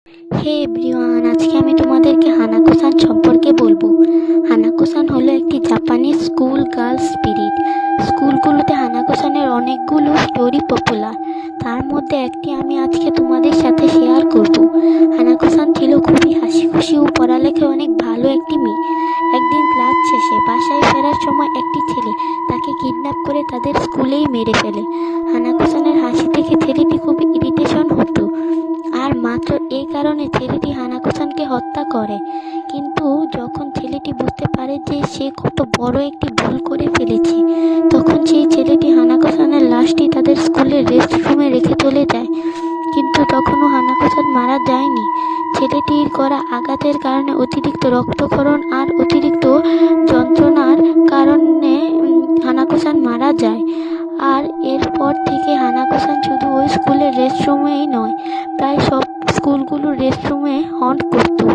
হে everyone, আজকে আমি তোমাদেরকে হানাকো-সান সম্পর্কে বলবো। হানাকো-সান হলো একটি জাপানিজ স্কুল গার্লস স্পিরিট। স্কুলগুলোতে হানাকো-সানের অনেকগুলো স্টোরি পপুলার, তার মধ্যে একটি আমি আজকে তোমাদের সাথে শেয়ার করব। হানাকো-সান ছিল খুবই হাসি খুশি ও পড়ালেখায় অনেক ভালো একটি মেয়ে। একদিন ক্লাস শেষে বাসায় ফেরার সময় একটি ছেলে তাকে কিডন্যাপ করে তাদের স্কুলেই মেরে ফেলে। হানাকো-সানের হাসি দেখে ছেলেটি খুব ইরিটেশন হতো, আর মাত্র এই কারণে ছেলেটি হানাকো-সানকে হত্যা করে। কিন্তু যখন ছেলেটি বুঝতে পারে যে সে কত বড় একটি ভুল করে ফেলেছে, তখন সেই ছেলেটি হানাকো-সানের লাশটি তাদের স্কুলের রেস্টরুমে রেখে চলে যায়। কিন্তু তখনও হানাকো-সান মারা যায়নি। ছেলেটির করা আঘাতের কারণে অতিরিক্ত রক্তক্ষরণ আর অতিরিক্ত যন্ত্রণার কারণে হানাকো-সান মারা যায়। আর এরপর থেকে হানাকো-সান শুধু ওই স্কুলের রেস্টরুমেই নয়, প্রায় সব স্কুলগুলোর রেস্টরুমে হন্ট করতো।